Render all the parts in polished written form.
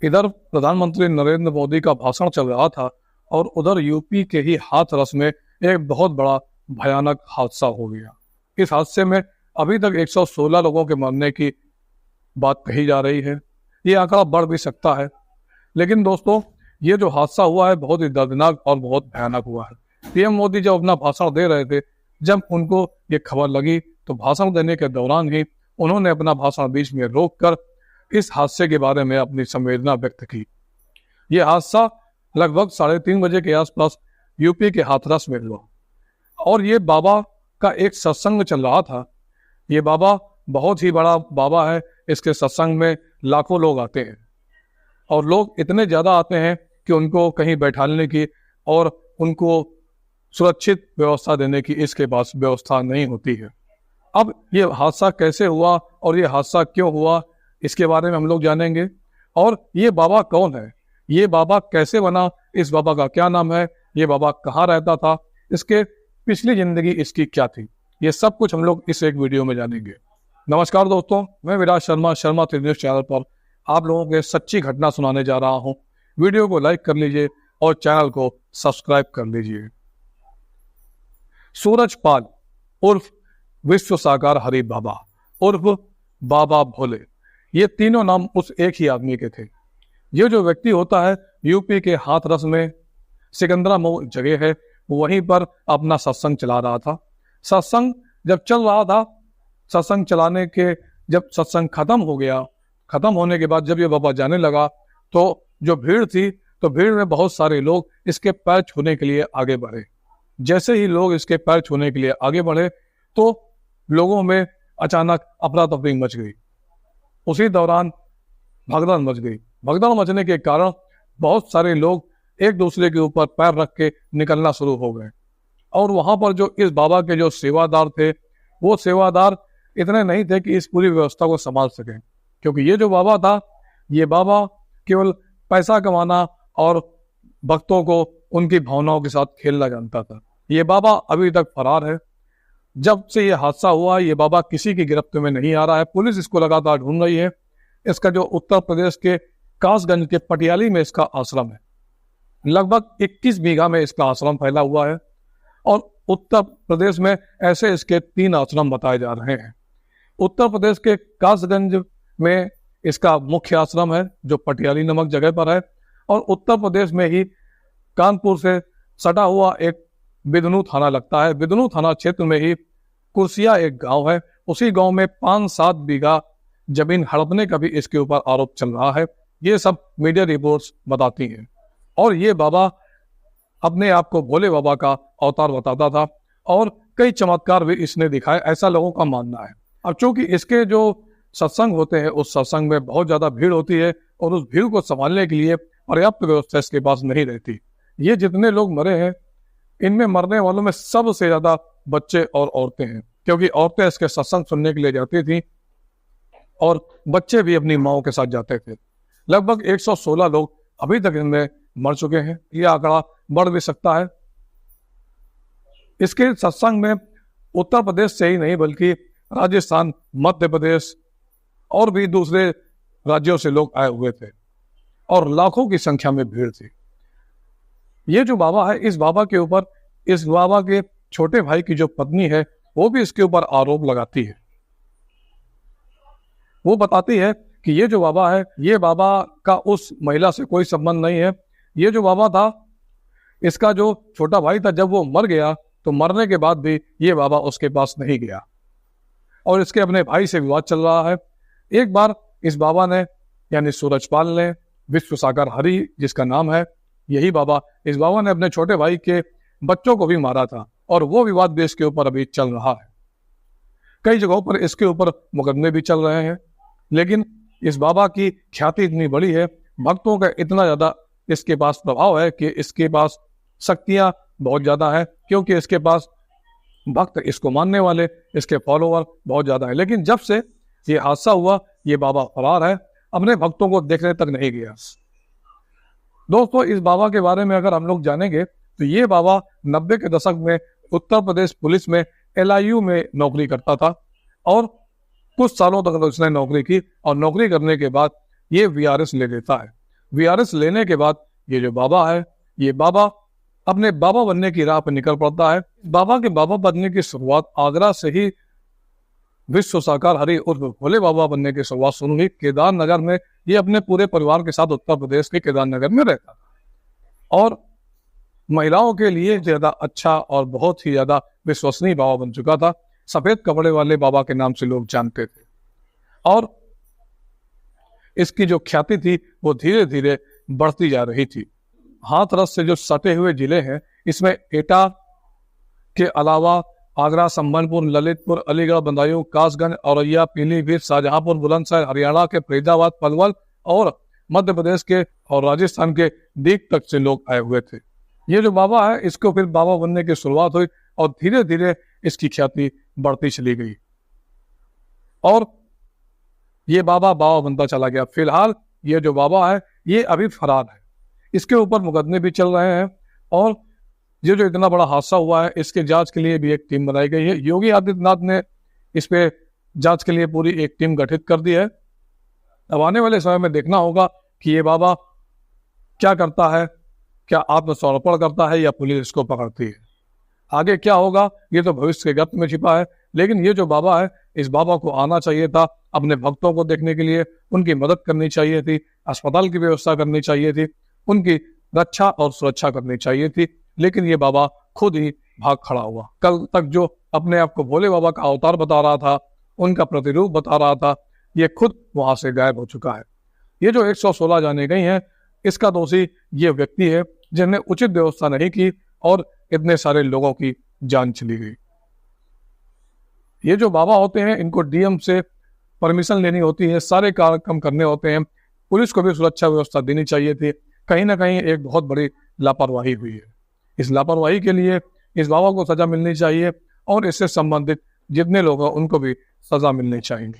इधर प्रधानमंत्री नरेंद्र मोदी का भाषण चल रहा था और उधर यूपी के ही हाथरस में एक बहुत बड़ा भयानक हादसा हो गया। इस हादसे में अभी तक 116 लोगों के मरने की बात कही जा रही है। ये आंकड़ा बढ़ भी सकता है, लेकिन दोस्तों ये जो हादसा हुआ है बहुत ही दर्दनाक और बहुत भयानक हुआ है। पीएम मोदी जब अपना भाषण दे रहे थे, जब उनको ये खबर लगी तो भाषण देने के दौरान ही उन्होंने अपना भाषण बीच में रोककर इस हादसे के बारे में अपनी संवेदना व्यक्त की। ये हादसा लगभग 3:30 बजे के आसपास यूपी के हाथरस में हुआ और ये बाबा का एक सत्संग चल रहा था। ये बाबा बहुत ही बड़ा बाबा है। इसके सत्संग में लाखों लोग आते हैं और लोग इतने ज्यादा आते हैं कि उनको कहीं बैठाने की और उनको सुरक्षित व्यवस्था देने की इसके पास व्यवस्था नहीं होती है। अब ये हादसा कैसे हुआ और ये हादसा क्यों हुआ, इसके बारे में हम लोग जानेंगे। और ये बाबा कौन है, ये बाबा कैसे बना, इस बाबा का क्या नाम है, ये बाबा कहाँ रहता था, इसके पिछली जिंदगी इसकी क्या थी, ये सब कुछ हम लोग इस एक वीडियो में जानेंगे। नमस्कार दोस्तों, मैं Viraj Sharma, Sharma three news channel पर आप लोगों के सच्ची घटना सुनाने जा रहा हूँ। वीडियो को लाइक कर लीजिए और चैनल को सब्सक्राइब कर लीजिए। सूरजपाल उर्फ विश्व साकार हरि बाबा उर्फ बाबा भोले, ये तीनों नाम उस एक ही आदमी के थे। ये जो व्यक्ति होता है यूपी के हाथरस में सिकंदरा मोड़ जगह है, वहीं पर अपना सत्संग चला रहा था। सत्संग जब चल रहा था, सत्संग चलाने के जब सत्संग खत्म हो गया, खत्म होने के बाद जब ये बाबा जाने लगा तो जो भीड़ थी, तो भीड़ में बहुत सारे लोग इसके पैर छूने के लिए आगे बढ़े। जैसे ही लोग इसके पैर छूने के लिए आगे बढ़े तो लोगों में अचानक अफरा तफरी मच गई। उसी दौरान भगदड़ मच गई। भगदड़ मचने के कारण बहुत सारे लोग एक दूसरे के ऊपर पैर रख के निकलना शुरू हो गए और वहां पर जो इस बाबा के जो सेवादार थे, वो सेवादार इतने नहीं थे कि इस पूरी व्यवस्था को संभाल सकें, क्योंकि ये जो बाबा था, ये बाबा केवल पैसा कमाना और भक्तों को उनकी भावनाओं के साथ खेलना जानता था। ये बाबा अभी तक फरार है। जब से ये हादसा हुआ, ये बाबा किसी की गिरफ्त में नहीं आ रहा है। पुलिस इसको लगातार ढूंढ रही है। इसका जो उत्तर प्रदेश के कासगंज के पटियाली में इसका आश्रम है, लगभग 21 बीघा में इसका आश्रम फैला हुआ है और उत्तर प्रदेश में ऐसे इसके 3 आश्रम बताए जा रहे हैं। उत्तर प्रदेश के कासगंज में इसका मुख्य आश्रम है जो पटियाली नामक जगह पर है, और उत्तर प्रदेश में ही कानपुर से सटा हुआ एक बिदनू थाना लगता है। बिदनू थाना क्षेत्र में ही कुर्सिया एक गांव है। उसी गांव में 5-7 बीघा जमीन हड़पने का भी इसके ऊपर आरोप चल रहा है। ये सब मीडिया रिपोर्ट्स बताती हैं। और ये बाबा अपने आप को भोले बाबा का अवतार बताता था और कई चमत्कार भी इसने दिखाए, ऐसा लोगों का मानना है। अब चूंकि इसके जो सत्संग होते हैं, उस सत्संग में बहुत ज्यादा भीड़ होती है और उस भीड़ को संभालने के लिए पर्याप्त व्यवस्था इसके पास नहीं रहती। ये जितने लोग मरे हैं, इनमें मरने वालों में सबसे ज्यादा बच्चे और औरतें हैं, क्योंकि औरतें इसके सत्संग सुनने के लिए जाती थी और बच्चे भी अपनी माओ के साथ जाते थे। लगभग 116 लोग अभी तक इनमें मर चुके हैं। यह आंकड़ा बढ़ भी सकता है। इसके सत्संग में उत्तर प्रदेश से ही नहीं बल्कि राजस्थान, मध्य प्रदेश और भी दूसरे राज्यों से लोग आए हुए थे और लाखों की संख्या में भीड़ थी। ये जो बाबा है, इस बाबा के ऊपर, इस बाबा के छोटे भाई की जो पत्नी है, वो भी इसके ऊपर आरोप लगाती है। वो बताती है कि ये जो बाबा है, ये बाबा का उस महिला से कोई संबंध नहीं है। ये जो बाबा था, इसका जो छोटा भाई था, जब वो मर गया तो मरने के बाद भी ये बाबा उसके पास नहीं गया और इसके अपने भाई से विवाद चल रहा है। एक बार इस बाबा ने, यानी सूरजपाल ने, विश्व सागर हरि जिसका नाम है, यही बाबा, इस बाबा ने अपने छोटे भाई के बच्चों को भी मारा था और वो विवाद भी इसके ऊपर अभी चल रहा है। कई जगहों पर इसके ऊपर मुकदमे भी चल रहे हैं, लेकिन इस बाबा की ख्याति इतनी बड़ी है, भक्तों का इतना ज्यादा इसके पास प्रभाव है कि इसके पास शक्तियां बहुत ज्यादा है, क्योंकि इसके पास भक्त, इसको मानने वाले, इसके फॉलोवर बहुत ज्यादा है। लेकिन जब से ये हादसा हुआ, ये बाबा फरार है, अपने भक्तों को देखने तक नहीं गया। दोस्तों, इस बाबा के बारे में अगर हम लोग जानेंगे तो ये बाबा 90 के दशक में उत्तर प्रदेश पुलिस में LIU में नौकरी करता था और कुछ सालों तक उसने नौकरी की और नौकरी करने के बाद ये VRS ले लेता है। वीआरएस लेने के बाद ये जो बाबा है, ये बाबा अपने बाबा बनने की राह पर निकल पड़ता है। बाबा के बाबा बनने की शुरुआत आगरा से ही विश्व साकार हरि उर्फ भोले बाबा बनने की शुरुआत शुरू हुई। केदारनगर में ये अपने पूरे परिवार के साथ उत्तर प्रदेश के केदारनगर में रहता था और महिलाओं के लिए ज्यादा अच्छा और बहुत ही ज्यादा विश्वसनीय बाबा बन चुका था। सफेद कपड़े वाले बाबा के नाम से लोग जानते थे और इसकी जो ख्याति थी वो धीरे धीरे बढ़ती जा रही थी। हाथरस से जो सटे हुए जिले हैं, इसमें एटा के अलावा आगरा, संबलपुर, ललितपुर, अलीगढ़, बदायूं, कासगंज, औरैया, पीलीभीत, शाहजहांपुर, बुलंदशहर, हरियाणा के फरीदाबाद, पलवल और मध्य प्रदेश के और राजस्थान के दीग तक से लोग आए हुए थे। ये जो बाबा है, इसको फिर बाबा बनने की शुरुआत हुई और धीरे धीरे इसकी ख्याति बढ़ती चली गई और ये बाबा बनता चला गया। फिलहाल ये जो बाबा है ये अभी फरार है। इसके ऊपर मुकदमे भी चल रहे हैं और ये जो इतना बड़ा हादसा हुआ है इसके जांच के लिए भी एक टीम बनाई गई है। योगी आदित्यनाथ ने इस पे जांच के लिए पूरी एक टीम गठित कर दी है। अब आने वाले समय में देखना होगा कि ये बाबा क्या करता है, क्या आत्मसमर्पण करता है या पुलिस इसको पकड़ती है। आगे क्या होगा ये तो भविष्य के गर्त में छिपा है, लेकिन ये जो बाबा है, इस बाबा को आना चाहिए था अपने भक्तों को देखने के लिए, उनकी मदद करनी चाहिए थी, अस्पताल की व्यवस्था करनी चाहिए थी, उनकी रक्षा और सुरक्षा करनी चाहिए थी, लेकिन ये बाबा खुद ही भाग खड़ा हुआ। कल तक जो अपने आप को भोले बाबा का अवतार बता रहा था, उनका प्रतिरूप बता रहा था, ये खुद वहां से गायब हो चुका है। ये जो 116 जाने गई हैं, इसका दोषी ये व्यक्ति है जिन्हें उचित व्यवस्था नहीं की और इतने सारे लोगों की जान चली गई। ये जो बाबा होते हैं, इनको डीएम से परमिशन लेनी होती है, सारे कार्यक्रम करने होते हैं, पुलिस को भी सुरक्षा व्यवस्था देनी चाहिए थी। कहीं ना कहीं एक बहुत बड़ी लापरवाही हुई है। इस लापरवाही के लिए इस बाबा को सजा मिलनी चाहिए और इससे संबंधित जितने लोग हैं उनको भी सजा मिलनी चाहिए।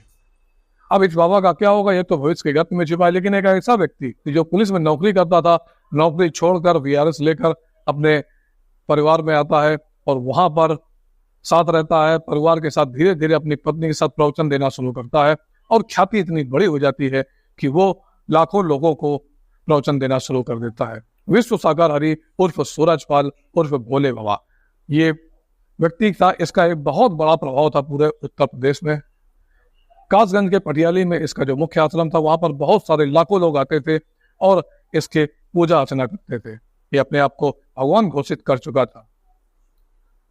अब इस बाबा का क्या होगा ये तो भविष्य के गर्त में छिपा है, लेकिन एक ऐसा व्यक्ति जो पुलिस में नौकरी करता था, नौकरी छोड़कर वीआरएस लेकर अपने परिवार में आता है और वहां पर साथ रहता है, परिवार के साथ धीरे धीरे अपनी पत्नी के साथ प्रवचन देना शुरू करता है और ख्याति इतनी बड़ी हो जाती है कि वो लाखों लोगों को प्रवचन देना शुरू कर देता है। विश्व साकार हरि उर्फ सूरजपाल उर्फ भोले बाबा ये व्यक्ति था। इसका एक बहुत बड़ा प्रभाव था पूरे उत्तर प्रदेश में। कासगंज के पटियाली में इसका जो मुख्य आश्रम था, वहां पर बहुत सारे लाखों लोग आते थे और इसके पूजा अर्चना करते थे। ये अपने आप को भगवान घोषित कर चुका था।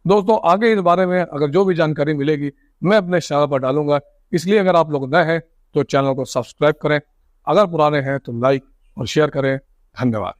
दोस्तों, आगे इस बारे में अगर जो भी जानकारी मिलेगी मैं अपने चैनल पर डालूंगा, इसलिए अगर आप लोग नए हैं तो चैनल को सब्सक्राइब करें, अगर पुराने हैं तो लाइक और शेयर करें। धन्यवाद।